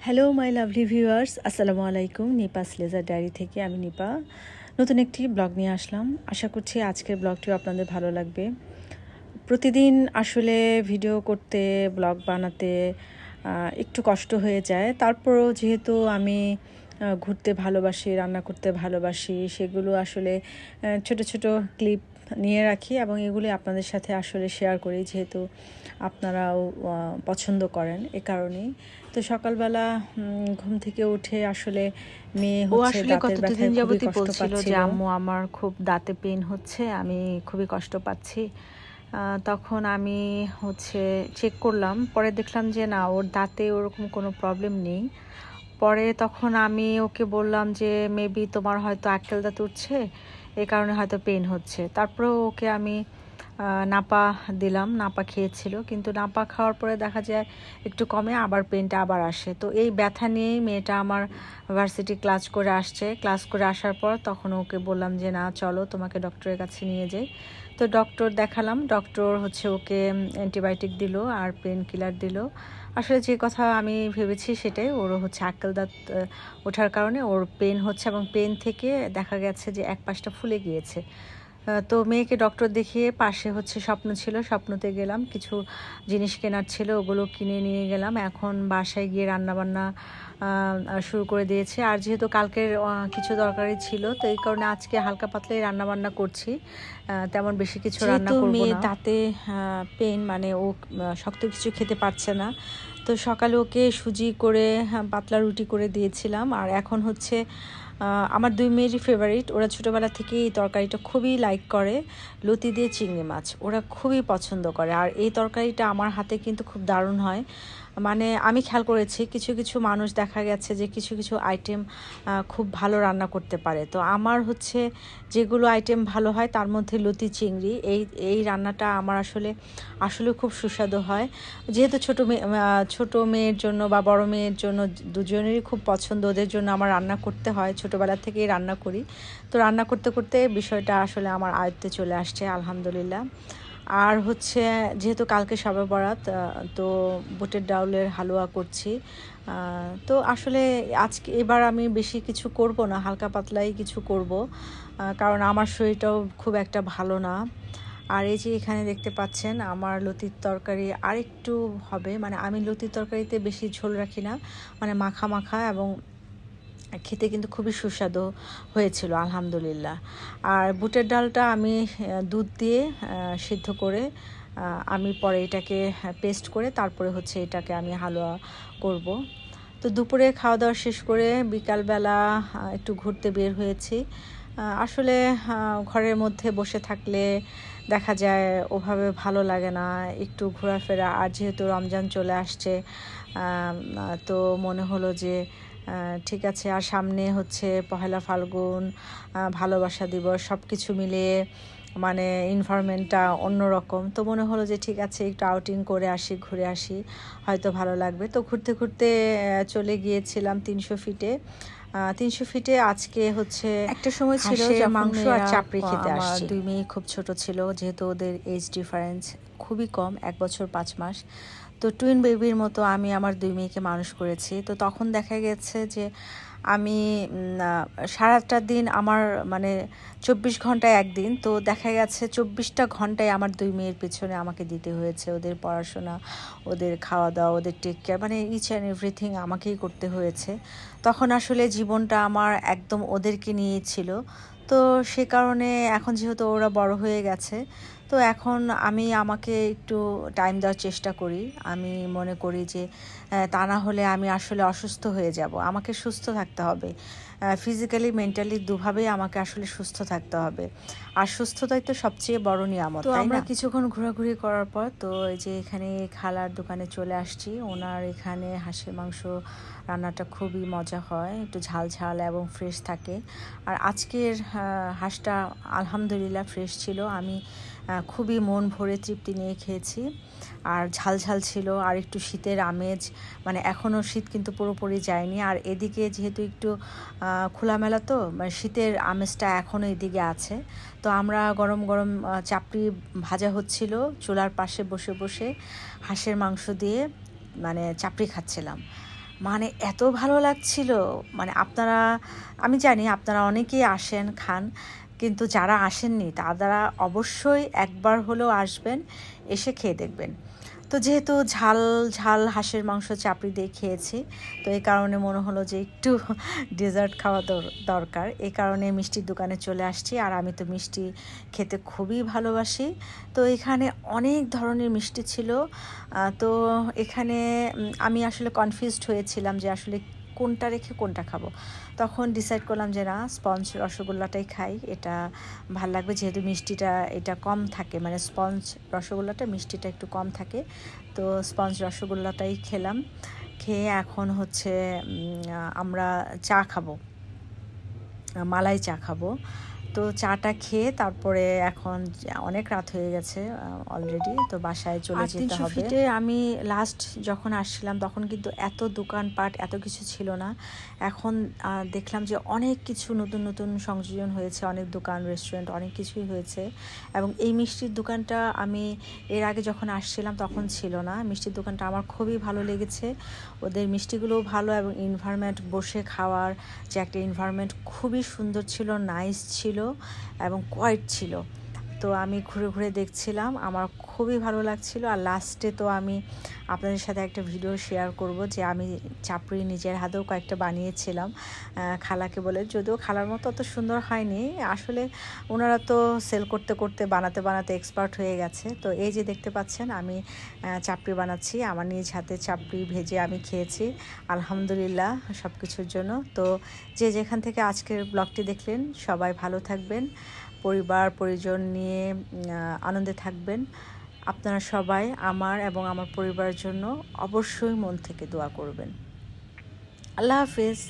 Hello my lovely viewers, আসসালামু আলাইকুম। নিপাস laser diary থেকে আমি নিপা নতুন একটি ব্লগ নিয়ে আসলাম। আশা করছি আজকের ব্লগটিও আপনাদের ভালো লাগবে। প্রতিদিন আসলে ভিডিও করতে, ব্লগ বানাতে একটু কষ্ট হয়ে যায়। তারপরও যেহেতু আমি ঘুরতে ভালোবাসি, রান্না করতে ভালোবাসি, সেগুলো আসলে ছোট ছোট ক্লিপ নিয়ে রাখি এবং এগুলি আপনাদের সাথে আসলে শেয়ার করি, যেহেতু আপনারাও পছন্দ করেন এ কারণেই। তো সকালবেলা ঘুম থেকে উঠে আসলে মেয়ে হচ্ছে দাঁতের ব্যথায় খুবই কষ্ট পাচ্ছিল। যে আম্মু আমার খুব দাঁতে পেন হচ্ছে, আমি খুবই কষ্ট পাচ্ছি। তখন আমি চেক করলাম, পরে দেখলাম যে না, ওর দাঁতে ওরকম কোনো প্রবলেম নেই। পরে তখন আমি ওকে বললাম যে মেবি তোমার হয়তো আক্কেল দাঁত উঠছে, এই কারণে হয়তো পেন হচ্ছে। তারপরেও ওকে আমি নাপা দিলাম, নাপা খেয়েছিল, কিন্তু নাপা খাওয়ার পরে দেখা যায় একটু কমে, আবার পেনটা আবার আসে। তো এই ব্যথা নিয়েই মেয়েটা আমার ভার্সিটি ক্লাস করে আসছে। ক্লাস করে আসার পর তখন ওকে বললাম যে না, চলো তোমাকে ডক্টরের কাছে নিয়ে যাই। তো ডক্টর দেখালাম, ডক্টর ওকে অ্যান্টিবায়োটিক দিল আর পেন কিলার দিল। আসলে যে কথা আমি ভেবেছি সেটাই, ওর আক্কেল দাঁত ওঠার কারণে ওর পেন হচ্ছে, এবং পেন থেকে দেখা গেছে যে এক পাশটা ফুলে গিয়েছে। তো মেয়েকে ডক্টর দেখিয়ে পাশে স্বপ্ন ছিল, স্বপ্নতে গেলাম, কিছু জিনিস কেনার ছিল, ওগুলো কিনে নিয়ে গেলাম। এখন বাসায় গিয়ে রান্নাবান্না শুরু করে দিয়েছে। আর যেহেতু কালকের কিছু দরকারি ছিল, তো এই কারণে আজকে হালকা পাতলাই রান্নাবান্না করছি, তেমন বেশি কিছু রান্না করব না। মেয়ে দাঁতে পেন, মানে ও শক্ত কিছু খেতে পারছে না। তো সকালে ওকে সুজি করে পাতলা রুটি করে দিয়েছিলাম। আর এখন আমার দুই মেয়েরই ফেভারিট, ওরা ছোটোবেলা থেকে এই তরকারিটা খুবই লাইক করে, লতি দিয়ে চিংড়ি মাছ ওরা খুবই পছন্দ করে। আর এই তরকারিটা আমার হাতে কিন্তু খুব দারুণ হয়। মানে আমি খেয়াল করেছি কিছু কিছু মানুষ দেখা গেছে যে কিছু কিছু আইটেম খুব ভালো রান্না করতে পারে। তো আমার যেগুলো আইটেম ভালো হয় তার মধ্যে লতি চিংড়ি, এই রান্নাটা আমার আসলে খুব সুস্বাদু হয়। যেহেতু ছোট মেয়ের জন্য বা বড় মেয়ের জন্য দুজনেরই খুব পছন্দ, ওদের জন্য আমার রান্না করতে হয়, ছোটোবেলা থেকেই রান্না করি। তো রান্না করতে করতে বিষয়টা আসলে আমার আয়ত্তে চলে আসছে, আলহামদুলিল্লাহ। আর যেহেতু কালকে শবে বরাত, তো বুটের ডাউলের হালুয়া করছি। তো আসলে এবার আমি বেশি কিছু করব না, হালকা পাতলাই কিছু করব, কারণ আমার শরীরটাও খুব একটা ভালো না। আর এই যে এখানে দেখতে পাচ্ছেন আমার লতির তরকারি আরেকটু হবে, মানে আমি লতির তরকারিতে বেশি ঝোল রাখি না, মানে মাখা মাখা, এবং খেতে কিন্তু খুবই সুস্বাদু হয়েছিল আলহামদুলিল্লাহ। আর বুটের ডালটা আমি দুধ দিয়ে সিদ্ধ করে আমি পরে এটাকে পেস্ট করে তারপরে এটাকে আমি হালুয়া করব। তো দুপুরে খাওয়া দাওয়া শেষ করে বিকালবেলা একটু ঘুরতে বের হয়েছি। আসলে ঘরের মধ্যে বসে থাকলে দেখা যায় ওভাবে ভালো লাগে না, একটু ঘোরাফেরা। আর যেহেতু রমজান চলে আসছে, তো মনে হলো যে ঠিক আছে, আর সামনে পহেলা ফাল্গুন, ভালোবাসা দিবস, সব কিছু মিলিয়ে মানে এনভায়রনমেন্টটা অন্যরকম। তো মনে হলো যে ঠিক আছে, একটু আউটিং করে আসি, ঘুরে আসি, হয়তো ভালো লাগবে। তো ঘুরতে ঘুরতে চলে গিয়েছিলাম 300 ফিটে। 300 ফিটে আজকে একটা সময় ছিল মাংস আর চাপড়ি খেতে আসছি। দুই মেয়ে খুব ছোট ছিল, যেহেতু ওদের এজ ডিফারেন্স খুবই কম, 1 বছর 5 মাস। তো টুইন বেবির মতো আমি আমার দুই মেয়েকে মানুষ করেছি। তো তখন দেখা গেছে যে আমি সারাটা দিন আমার মানে 24 ঘন্টায় একদিন, তো দেখা গেছে 24টা ঘন্টায় আমার দুই মেয়ের পেছনে আমাকে দিতে হয়েছে। ওদের পড়াশোনা, ওদের খাওয়া দাওয়া, ওদের টেক কেয়ার, মানে ইচ অ্যান্ড এভরিথিং আমাকেই করতে হয়েছে। তখন আসলে জীবনটা আমার একদম ওদেরকে নিয়েই ছিল। তো সে কারণে এখন যেহেতু ওরা বড় হয়ে গেছে, তো এখন আমি আমাকে একটু টাইম দেওয়ার চেষ্টা করি। আমি মনে করি যে তা না হলে আমি আসলে অসুস্থ হয়ে যাব। আমাকে সুস্থ থাকতে হবে, ফিজিক্যালি মেন্টালি দুভাবেই আমাকে আসলে সুস্থ থাকতে হবে। আর সুস্থতাই তো সবচেয়ে বড় নিয়ামত। তো আমরা কিছুক্ষণ ঘোরাঘুরি করার পর তো এই যে এখানে খালার দোকানে চলে আসছি। ওনার এখানে হাঁসের মাংস রান্নাটা খুবই মজা হয়, একটু ঝাল ঝাল এবং ফ্রেশ থাকে। আর আজকের হাঁসটা আলহামদুলিল্লাহ ফ্রেশ ছিল, আমি খুবই মন ভরে তৃপ্তি নিয়ে খেয়েছি। আর ঝাল ঝাল ছিল, আর একটু শীতের আমেজ, মানে এখনও শীত কিন্তু পুরোপুরি যায়নি। আর এদিকে যেহেতু একটু খোলামেলা, তো মানে শীতের আমেজটা এখনও এদিকে আছে। তো আমরা গরম গরম চাপড়ি ভাজা হচ্ছিল, চুলার পাশে বসে বসে হাঁসের মাংস দিয়ে মানে চাপড়ি খাচ্ছিলাম। মানে এত ভালো লাগছিল। মানে আপনারা, আমি জানি আপনারা অনেকেই আসেন খান, কিন্তু যারা আসেননি তারা অবশ্যই একবার হলেও আসবেন, এসে খেয়ে দেখবেন। তো যেহেতু ঝাল ঝাল হাঁসের মাংস চাপড়ি দিয়ে খেয়েছি, তো এই কারণে মনে হলো যে একটু ডেজার্ট খাওয়া দরকার। এই কারণে মিষ্টির দোকানে চলে আসছি। আর আমি তো মিষ্টি খেতে খুবই ভালোবাসি। তো এখানে অনেক ধরনের মিষ্টি ছিল। তো এখানে আমি আসলে কনফিউজড হয়েছিলাম যে আসলে কোনটা রেখে কোনটা খাবো। তখন ডিসাইড করলাম যে না, স্পঞ্জ রসগোল্লাটাই খাই, এটা ভাল লাগবে, যেহেতু মিষ্টিটা এটা কম থাকে, মানে স্পঞ্জ রসগোল্লাটা মিষ্টিটা একটু কম থাকে। তো স্পঞ্জ রসগোল্লাটাই খেলাম। খেয়ে এখন হচ্ছে আমরা চা খাবো, মালাই চা খাবো। তো চাটা খেয়ে তারপরে এখন অনেক রাত হয়ে গেছে অলরেডি, তো বাসায় চলে যেতে হবে। ফিটে আমি লাস্ট যখন আসছিলাম তখন কিন্তু এত দোকানপাট এত কিছু ছিল না। এখন দেখলাম যে অনেক কিছু নতুন নতুন সংযোজন হয়েছে, অনেক দোকান রেস্টুরেন্ট অনেক কিছুই হয়েছে। এবং এই মিষ্টির দোকানটা আমি এর আগে যখন আসছিলাম তখন ছিল না। মিষ্টির দোকানটা আমার খুবই ভালো লেগেছে, ওদের মিষ্টিগুলোও ভালো, এবং এনভায়রনমেন্ট, বসে খাওয়ার যে একটা এনভায়রনমেন্ট খুবই সুন্দর ছিল, নাইস ছিল এবং কোয়াইট ছিল। তো আমি ঘুরে ঘুরে দেখছিলাম, আমার খুবই ভালো লাগছিল। আর লাস্টে তো আমি আপনাদের সাথে একটা ভিডিও শেয়ার করব যে আমি চাপড়ি নিজের হাতেও কয়েকটা বানিয়েছিলাম খালাকে বলে, যদিও খালার মতো অত সুন্দর হয়নি আসলে, ওনারা তো সেল করতে করতে বানাতে বানাতে এক্সপার্ট হয়ে গেছে। তো এই যে দেখতে পাচ্ছেন আমি চাপড়ি বানাচ্ছি, আমার নিজ হাতে চাপড়ি ভেজে আমি খেয়েছি, আলহামদুলিল্লাহ সব কিছুর জন্য। তো যে যেখান থেকে আজকের ব্লগটি দেখলেন সবাই ভালো থাকবেন, পরিবার পরিজন নিয়ে আনন্দে থাকবেন। আপনারা সবাই আমার এবং আমার পরিবারের জন্য অবশ্যই মন থেকে দোয়া করবেন। আল্লাহ হাফেজ।